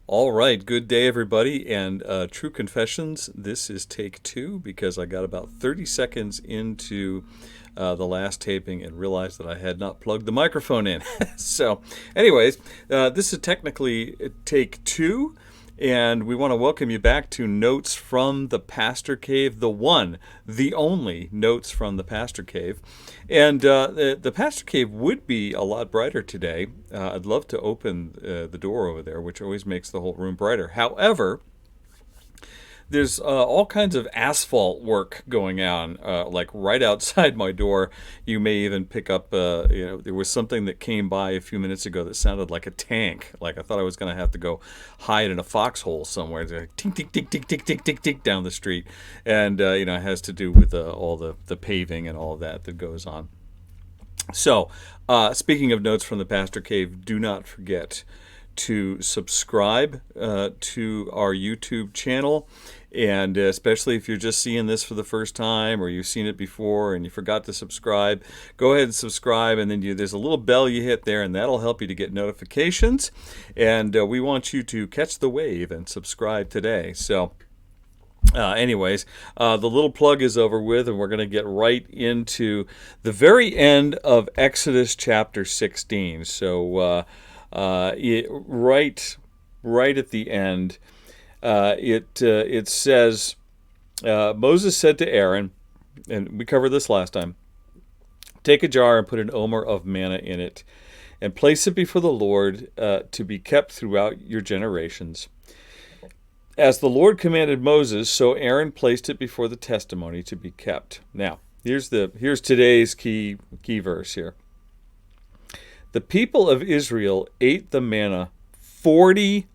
All right, good day, everybody. And True Confessions, this is take two because I got about 30 seconds into the last taping and realized that I had not plugged the microphone in. Anyways, this is technically take two. And we want to welcome you back to Notes from the Pastor Cave, the one, the only Notes from the Pastor Cave. And the Pastor Cave would be a lot brighter today. I'd love to open the door over there, which always makes the whole room brighter. However, there's all kinds of asphalt work going on, like right outside my door. You may even pick up, there was something that came by a few minutes ago that sounded like a tank. Like I thought I was going to have to go hide in a foxhole somewhere. It's like tink, tink, tink, tink, tink, tink, tink, tink down the street. And, it has to do with all the paving and all of that goes on. So, speaking of Notes from the Pastor Cave, do not forget to subscribe to our YouTube channel. And especially if you're just seeing this for the first time or you've seen it before and you forgot to subscribe, go ahead and subscribe. And then there's a little bell you hit there, and that'll help you to get notifications. And we want you to catch the wave and subscribe today. So, anyways, the little plug is over with, and we're going to get right into the very end of Exodus chapter 16. So, right at the end, it says, Moses said to Aaron, and we covered this last time, take a jar and put an omer of manna in it, and place it before the Lord to be kept throughout your generations. As the Lord commanded Moses, so Aaron placed it before the testimony to be kept. Now, here's today's key verse here. The people of Israel ate the manna 40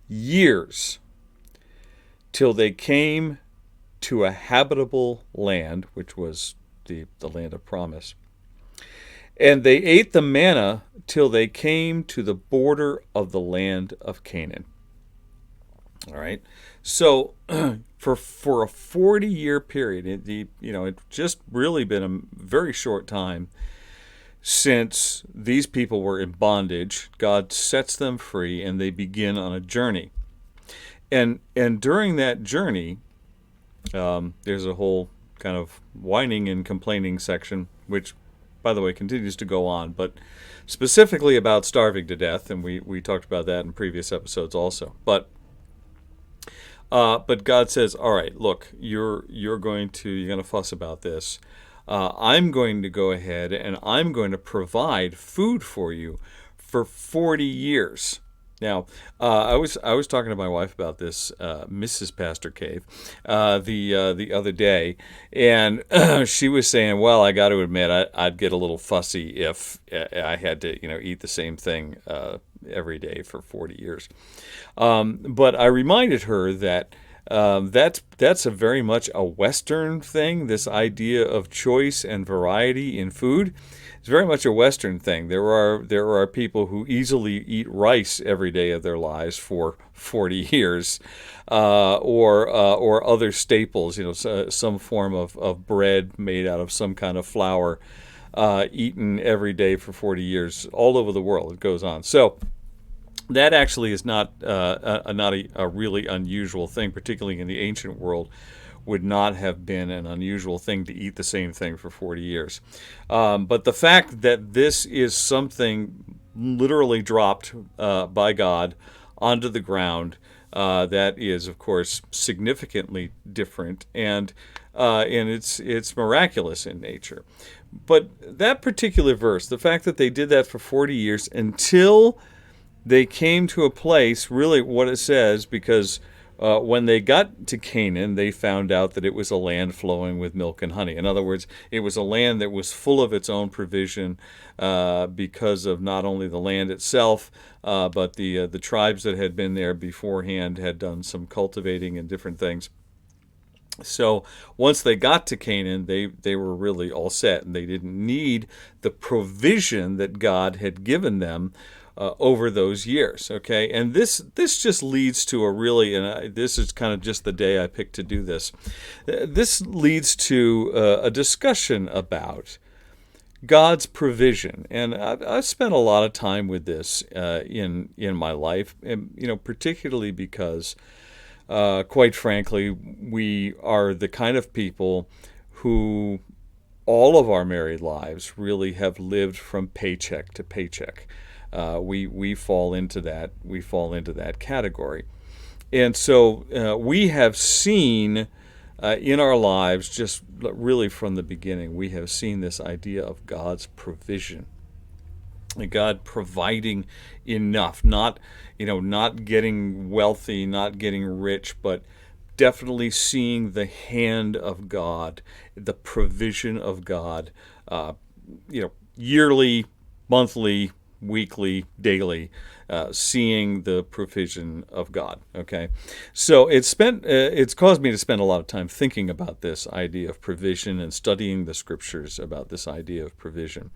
years till they came to a habitable land, which was the land of promise. And they ate the manna till they came to the border of the land of Canaan. All right. So for a 40-year period, it's just really been a very short time since these people were in bondage. God sets them free and they begin on a journey. And during that journey, there's a whole kind of whining and complaining section, which, by the way, continues to go on, but specifically about starving to death, and we talked about that in previous episodes also. But God says, all right, look, you're going to fuss about this. I'm going to go ahead and I'm going to provide food for you for 40 years. Now, I was talking to my wife about this, Mrs. Pastor Cave, the other day, and she was saying, "Well, I got to admit, I'd get a little fussy if I had to, eat the same thing every day for 40 years." But I reminded her that that's a very much a Western thing. This idea of choice and variety in food. It's very much a Western thing. There are people who easily eat rice every day of their lives for 40 years, or other staples. Some form of bread made out of some kind of flour, eaten every day for 40 years all over the world. It goes on. So that actually is not a really unusual thing, particularly in the ancient world. Would not have been an unusual thing to eat the same thing for 40 years. But the fact that this is something literally dropped by God onto the ground, that is, of course, significantly different, and it's miraculous in nature. But that particular verse, the fact that they did that for 40 years until they came to a place, really what it says, because when they got to Canaan, they found out that it was a land flowing with milk and honey. In other words, it was a land that was full of its own provision because of not only the land itself, but the tribes that had been there beforehand had done some cultivating and different things. So once they got to Canaan, they were really all set, and they didn't need the provision that God had given them over those years, okay? And this just leads to this is kind of just the day I picked to do this. This leads to a discussion about God's provision, and I've spent a lot of time with this in my life, and particularly because, quite frankly, we are the kind of people who all of our married lives really have lived from paycheck to paycheck. We fall into that category, and so we have seen in our lives, just really from the beginning, we have seen this idea of God's provision, God providing enough, not getting wealthy, not getting rich, but definitely seeing the hand of God, the provision of God, yearly, monthly, weekly, daily, seeing the provision of God. Okay, so it's caused me to spend a lot of time thinking about this idea of provision and studying the scriptures about this idea of provision,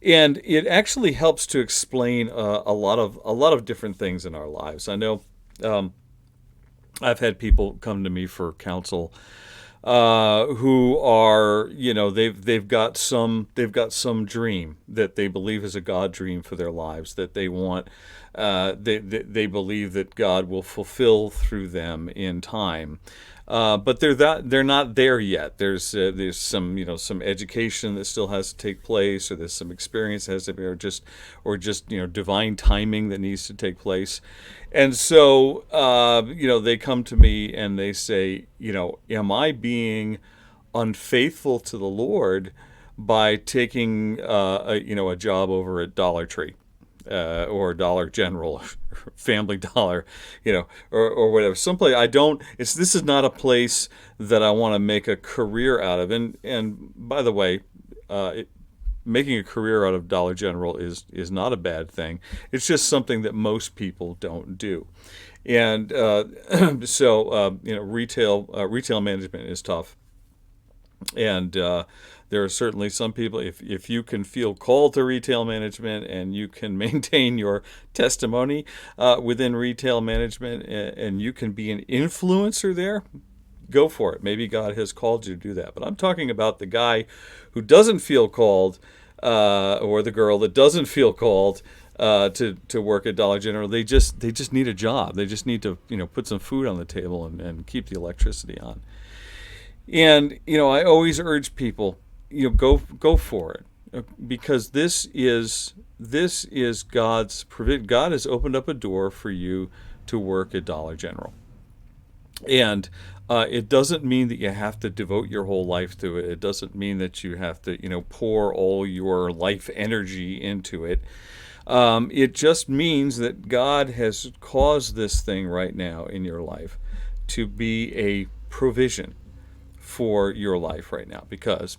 and it actually helps to explain a lot of different things in our lives. I know. I've had people come to me for counsel who are, they've got some dream that they believe is a God dream for their lives that they want. They believe that God will fulfill through them in time. But they're not there yet. There's some education that still has to take place, or there's some experience that has to be, or just divine timing that needs to take place. And so they come to me and they say, am I being unfaithful to the Lord by taking a job over at Dollar Tree? Or Dollar General, Family Dollar, or whatever. Someplace I don't. This is not a place that I want to make a career out of. And by the way, making a career out of Dollar General is not a bad thing. It's just something that most people don't do. And retail management is tough. And there are certainly some people, if you can feel called to retail management and you can maintain your testimony within retail management, and you can be an influencer there, go for it. Maybe God has called you to do that. But I'm talking about the guy who doesn't feel called, or the girl that doesn't feel called to work at Dollar General. They just need a job. They just need to put some food on the table and keep the electricity on. And I always urge people, go for it, because this is God's provision. God has opened up a door for you to work at Dollar General, and it doesn't mean that you have to devote your whole life to it. It doesn't mean that you have to pour all your life energy into it. It just means that God has caused this thing right now in your life to be a provision for your life right now, because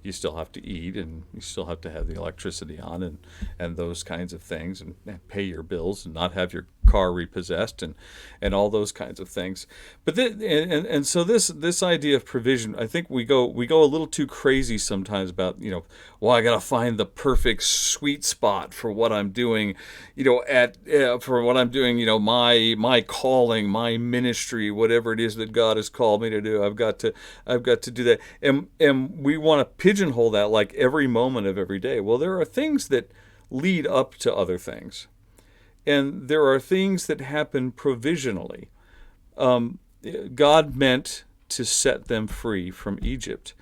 you still have to eat, and you still have to have the electricity on, and those kinds of things, and pay your bills, and not have your car repossessed, and all those kinds of things. But so this idea of provision, I think we go a little too crazy sometimes about I got to find the perfect sweet spot for what I'm doing, for what I'm doing, my calling, my ministry, whatever it is that God has called me to do. I've got to do that, and we want to pigeonhole that like every moment of every day. Well, there are things that lead up to other things, and there are things that happen provisionally. God meant to set them free from Egypt,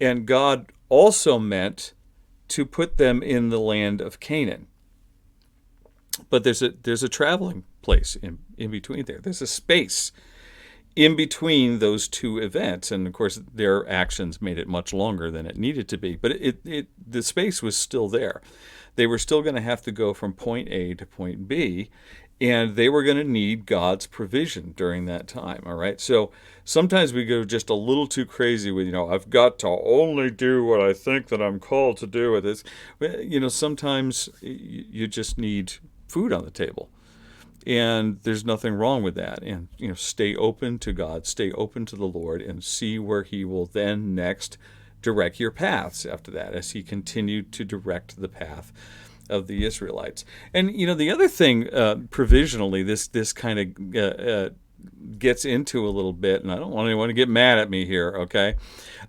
and God also meant to put them in the land of Canaan. But there's a traveling place in between there. There's a space in between those two events, and of course their actions made it much longer than it needed to be. But the space was still there. They were still going to have to go from point A to point B, and they were going to need God's provision during that time. All right. So sometimes we go just a little too crazy with I've got to only do what I think that I'm called to do with this. Sometimes you just need food on the table. And there's nothing wrong with that. And, stay open to God, stay open to the Lord, and see where He will then next direct your paths after that, as He continued to direct the path of the Israelites. And, the other thing, provisionally, this kind of gets into a little bit, and I don't want anyone to get mad at me here, okay?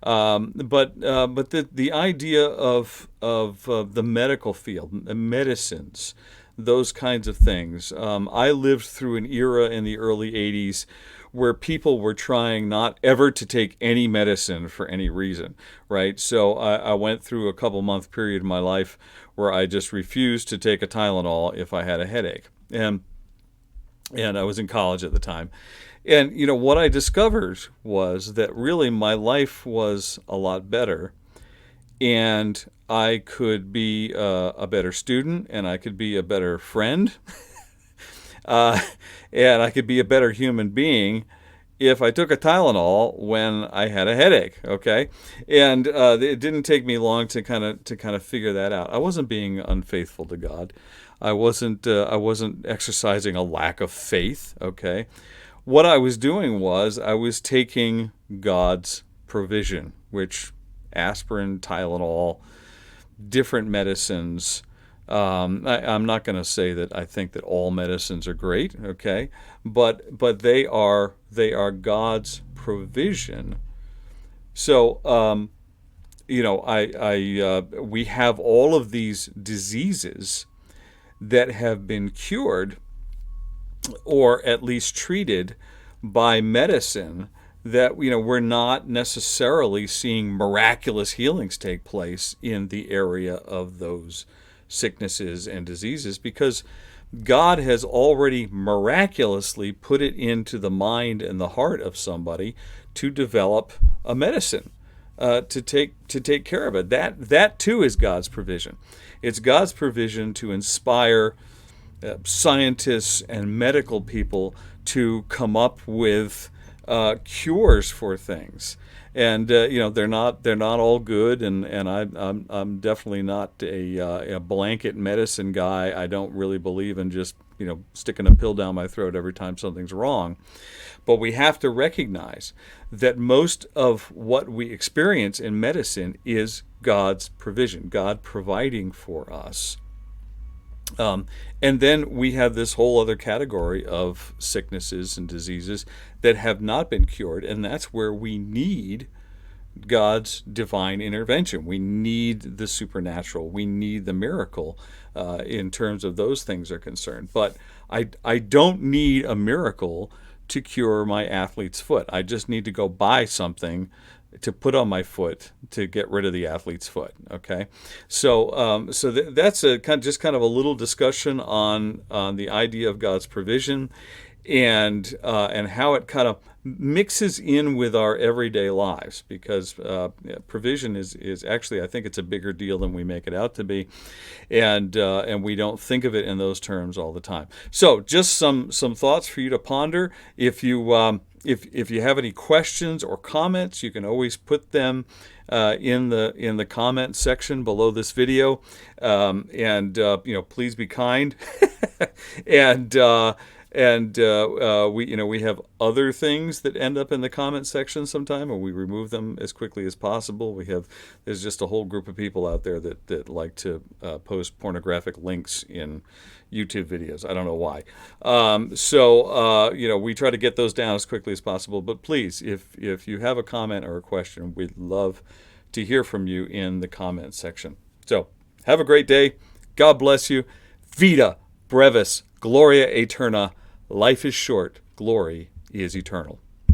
But the idea of the medical field, medicines, those kinds of things. I lived through an era in the early '80s where people were trying not ever to take any medicine for any reason, right? So I went through a couple-month period in my life where I just refused to take a Tylenol if I had a headache. And I was in college at the time. And, what I discovered was that really my life was a lot better, and I could be a better student, and I could be a better friend, uh, and I could be a better human being if I took a Tylenol when I had a headache. Okay, and it didn't take me long to kind of figure that out. I wasn't being unfaithful to God. I wasn't exercising a lack of faith. Okay, what I was doing was I was taking God's provision, which aspirin, Tylenol, different medicines. I'm not going to say that I think that all medicines are great, okay, but they are God's provision. So we have all of these diseases that have been cured or at least treated by medicine that we're not necessarily seeing miraculous healings take place in the area of those sicknesses and diseases, because God has already miraculously put it into the mind and the heart of somebody to develop a medicine to take care of it. That too is God's provision. It's God's provision to inspire scientists and medical people to come up with cures for things. And they're not all good, and I'm definitely not a blanket medicine guy. I don't really believe in just sticking a pill down my throat every time something's wrong. But we have to recognize that most of what we experience in medicine is God's provision, God providing for us. And then we have this whole other category of sicknesses and diseases that have not been cured, and that's where we need God's divine intervention. We need the supernatural. We need the miracle in terms of those things are concerned. But I don't need a miracle to cure my athlete's foot. I just need to go buy something to put on my foot to get rid of the athlete's foot. Okay, so that's just kind of a little discussion on the idea of God's provision, and how it kind of mixes in with our everyday lives, because provision is actually, I think it's a bigger deal than we make it out to be, and we don't think of it in those terms all the time. So just some thoughts for you to ponder. If you have any questions or comments, you can always put them in the comment section below this video, and please be kind. And we have other things that end up in the comment section sometime, and we remove them as quickly as possible. There's just a whole group of people out there that like to post pornographic links in YouTube videos. I don't know why. We try to get those down as quickly as possible. But please, if you have a comment or a question, we'd love to hear from you in the comment section. So have a great day. God bless you. Vita brevis, gloria aeterna. Life is short. Glory is eternal.